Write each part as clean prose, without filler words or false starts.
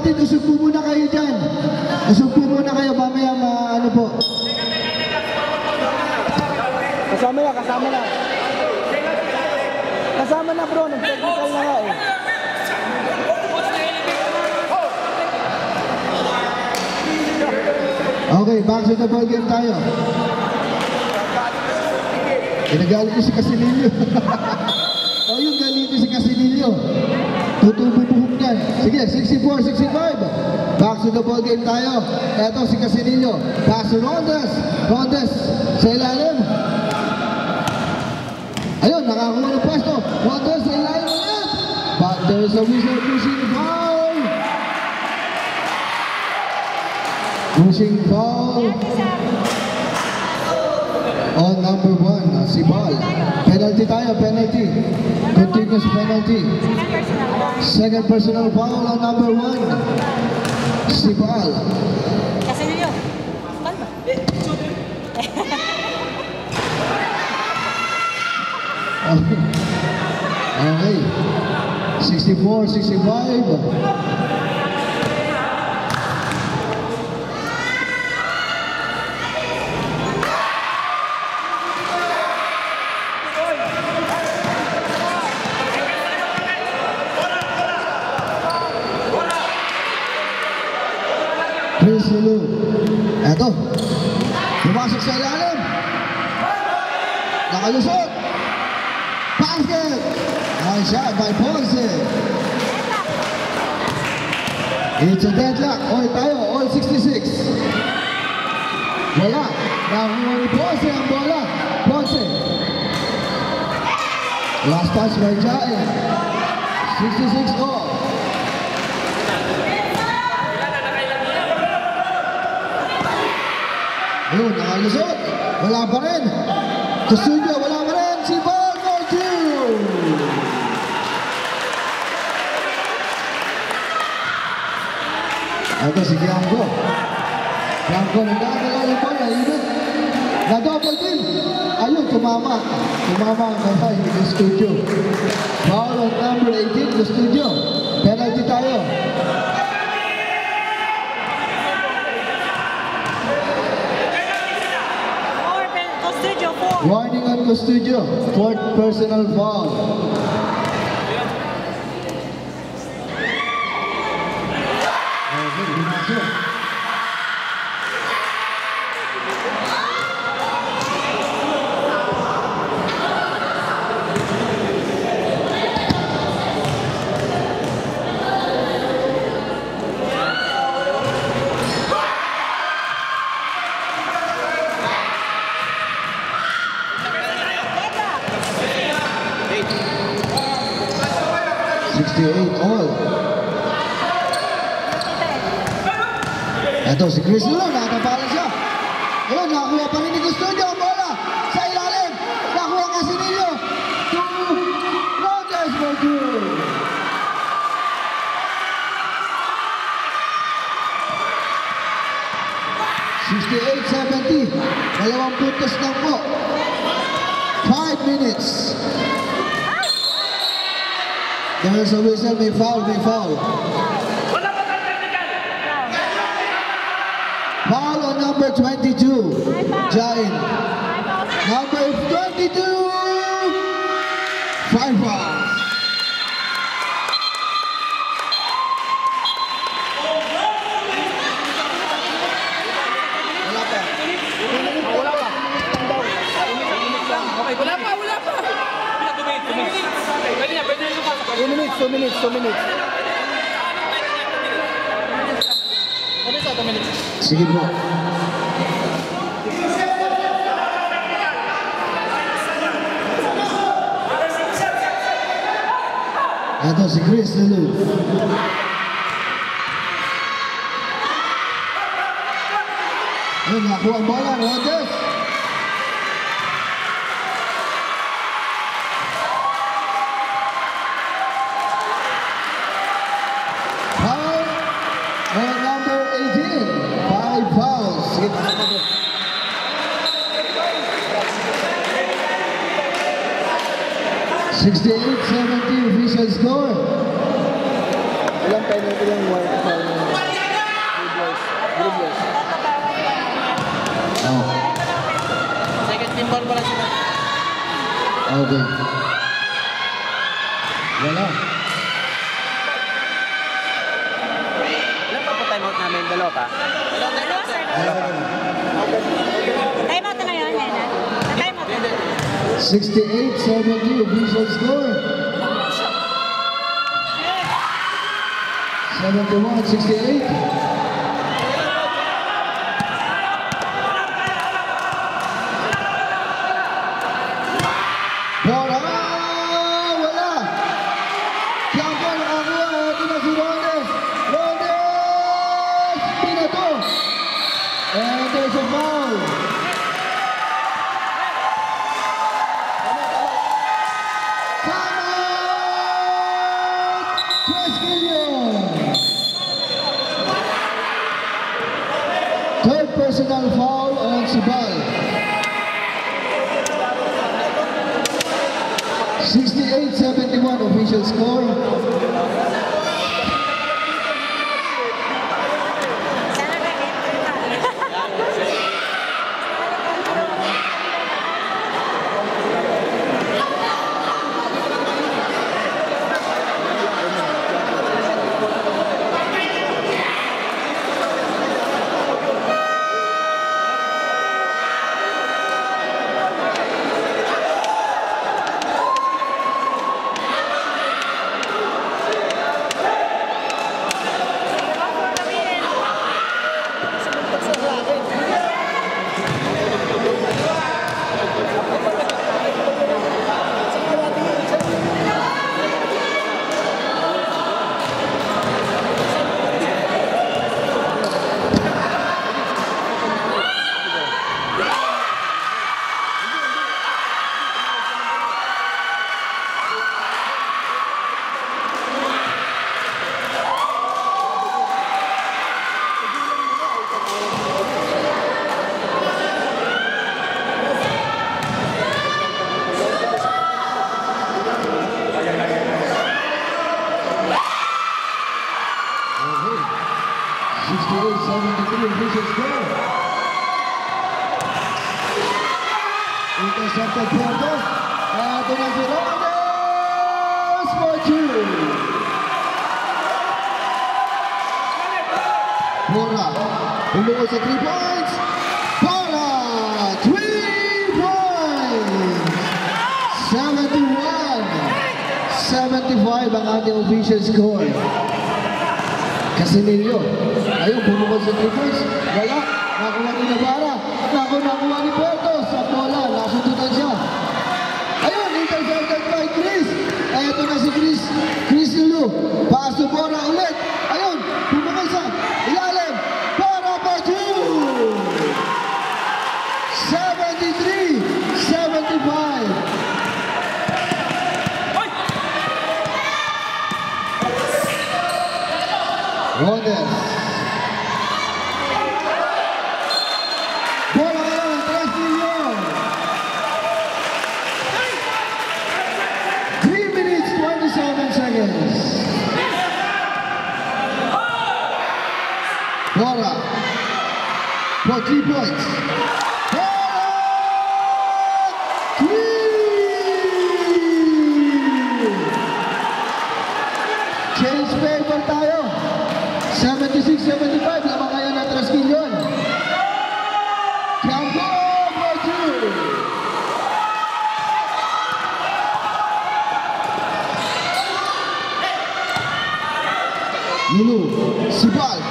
kapatid, usog po muna kayo dyan. Usog po muna kayo, mamaya ano po. Kasama na, kasama na. Kasama na bro, nag-technical na nga eh. Okay, back to the ball game tayo. Ginagalit ko si Casilillo. O yung galit si Casilillo. Tutubo buhok niyan. Sige, 64-65. Back to the ball game tayo. Eto si Casilillo. Pass to Rondes. Rondes sa ilalim. Ayun, nakakuha ng pwesto. Rondes sa ilalim ulit. But there's a whistle pushing foul. Pushing foul. On number 1, si Ball. Penalty tayo, penalty. Continuous penalty. Second personal foul on number 1. Si Ball. Kasi niyo. Kalma. Okay. 64-65. Chris Lulu. Eto. Pumasok sa ilalim. Nakalusot. Basket. Nice shot by Ponce. It's a deadlock. All tayo. All 66. Wala. Nakuha ni Ponce ang bola. Ponce. Last touch by Jae. 66 all. Ayun, nakalusot. Wala pa rin. Custodio, wala pa rin. Si Ball, go to! Ito si Gianco. Gianco, nagdadala yung bola. Ibig. Na-double team. Ayun, tumama. Tumama ang kamay ni Custodio. Foul on number 18, Custodio. Penalty tayo. Warning on Custodio, fourth personal foul. Okay, 68 all. Ito si Chris Lulu, nakatapala siya. Ayun, nakakuha pa rin ni Custodio ang bola. Sa ilalim, nakakuha Casilillo. Rondes for two. $68-70. 2 puntos lang po. 5 minutes. There's a whistle, may foul, may foul. Foul on number 22, Jain. Number 22, 5 fouls. Two minutes. Sige po. Ito si Chris Lulu. Ayun, nakuha ang bola, Rondes. And number 18, 5 fouls. 68-70 official score. Ilang penalty lang, 1 foul. Okay. Wala. Ilan pa po time out namin? Dalawa pa? Dalawa, sir. Time out na yun, Lena. Time out na. 68-70 official score. 71-68. Bola! Wala! Kampo nakakuha. Ito na si Rones. Rones! Pinato! And there's a foul. Third personal foul on Sibal. 68-71 official score. Sana ba Intercepted Puertos. Ito na si Rones for two. Bora. Ulungo sa 3 points. Bora. 3 points. 71-75 ang ating official score. Casinillo. Ayun, bumukod sa 3 points. Wala. Nakuha ni Navarra. Nakuha ni Puertos. Sa bola. Nasundutan siya. Ayun, intercepted by Chris. Ito na si Chris. Chris Lulu. Paso Bora ulit. Ayun, bumukod sa ilalim. Bora pa 2. 73-75. Rones. Bola ngayon, 3 milyon. 3 minutes, 27 seconds. Bola. For 3 points. Bola! 3! Change paper tayo. 76-75, lamang ngayon ang Trasquilon. Campo for 2. Lulu, Sibal,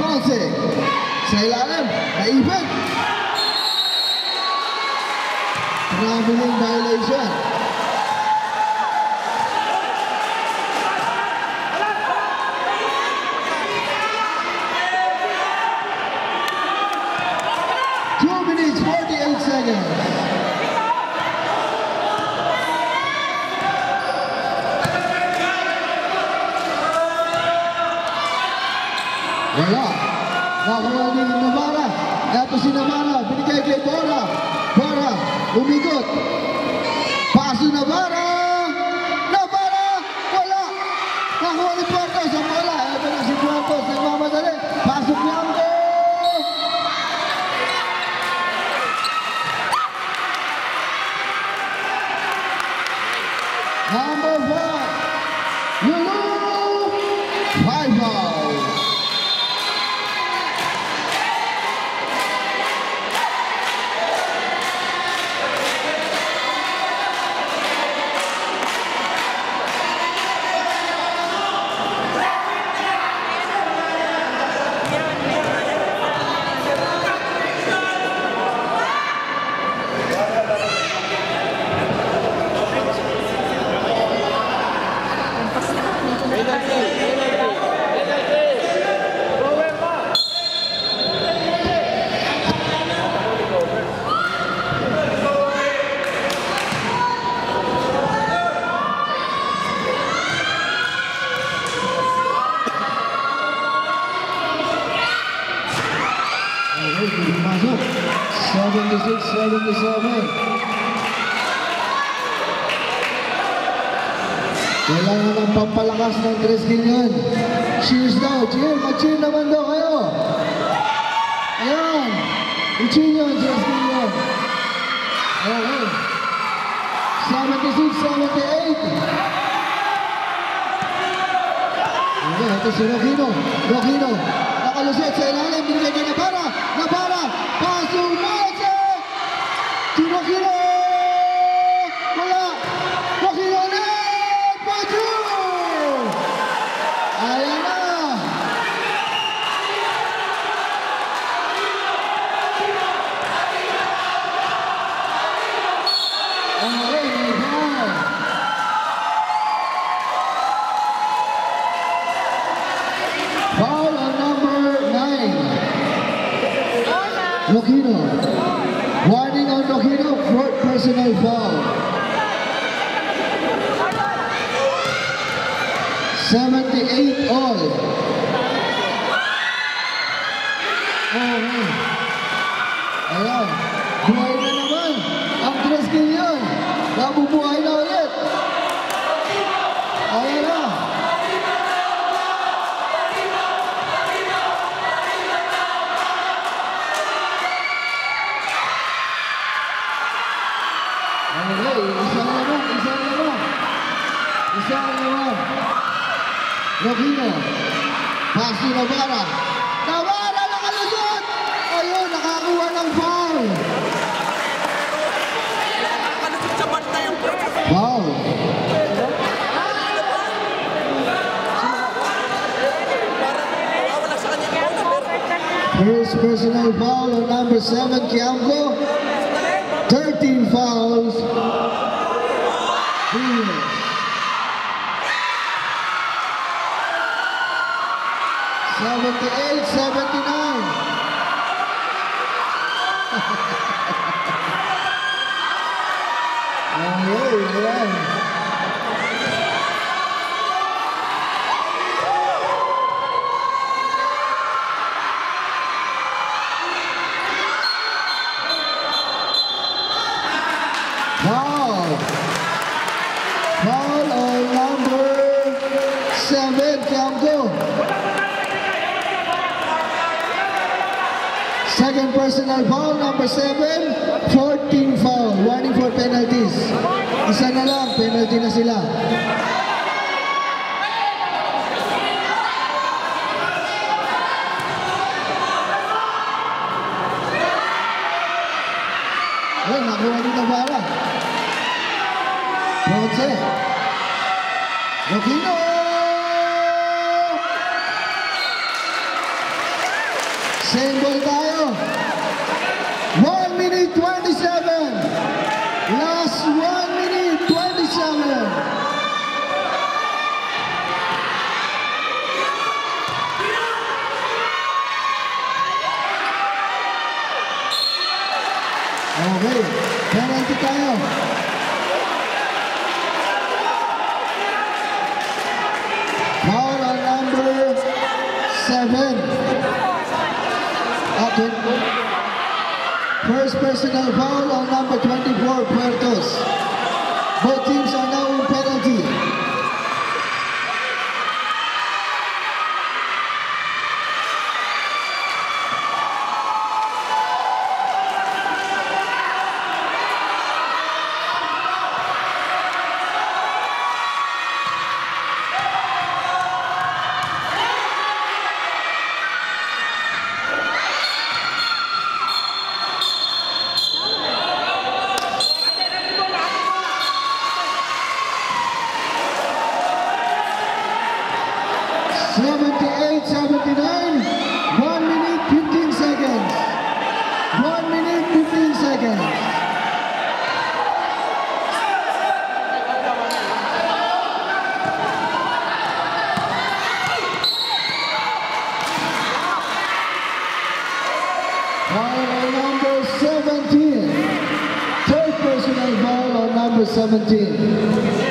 Ponce, sa ilalim, naibig. Traveling violation. Wala. Nakuha ni Navarra. Ito si Navarra. Binigay kay Bora. Bora. Umigot. Paso Navarra. Navarra. Wala. Nakuha ni Puertos. Ang bola. Ito na si Puertos. Nagmamadali. Pasok Blanco. 77. Kailangan ng pampalakas ng 3 skill yun. Cheers daw. Cheer. Mag-cheer naman daw kayo. Ayan. I-cheer yun. 3 skill yun. Okay. 76, 78. Okay, ito si Rokino. Rokino. Nakalusit sa ilalim. Binigay niya na para. Pasok Mate! Si Rokino! Wala! Rokino ulit! Paju! Ayan na! Okay, may foul. Foul on number 9. Rokino. Warning on Rokino, 4th personal foul. 78 all. Okay. Ayan. Buhay na naman. Ang 3 skill yun. Nabubuhay na ulit. Ayan na. Okay, isang naman. Rokino. Pass to Navarra. Navarra nakalusot! Ayun, nakakuha ng foul. Nakalusot sa banda yung Foul. wala sa kanya. First personal foul on number 7, Kiamco. 13 fouls. 3 minutes. 78, 79. Ayan. Foul on number 7, Kiamco. Second personal foul, number 7, 14 foul. Warning for penalties. Isa na lang, penalty na sila. Ayun, nakuha ni Navarra. Ponce. Rokino! Same ball tayo. 1 minute 27. Last 1 minute 27. Okay, penalty tayo. Foul on number 7. First personal foul on number 24, Puertos. Both teams are now in penalty. (78, 79), 1 minute 15 seconds. 1 minute 15 seconds. Foul on number 17. Third personal foul on number 17.